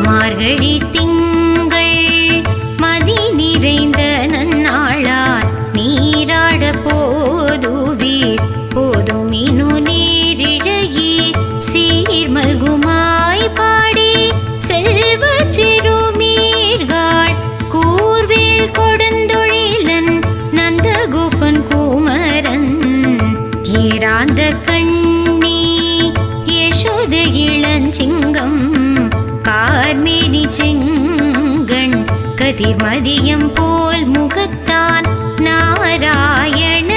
மார்கழி திங்கள் மதி நிறைந்த நன்னாளார் நீராட போதுவீர் போதுமினு நீரிழையீர் சீர்மல்குமாய் பாடி செல்வ சிறுமீர்கள் கூர்வேல் கொடுந்தொழிலன் நந்தகோபன் குமரன் ஏராந்த கண்ணி யசோத இளஞ்சிங்கம் கார்மேனி செங்கண் கதிர்மதியம் போல் முகத்தான் நாராயண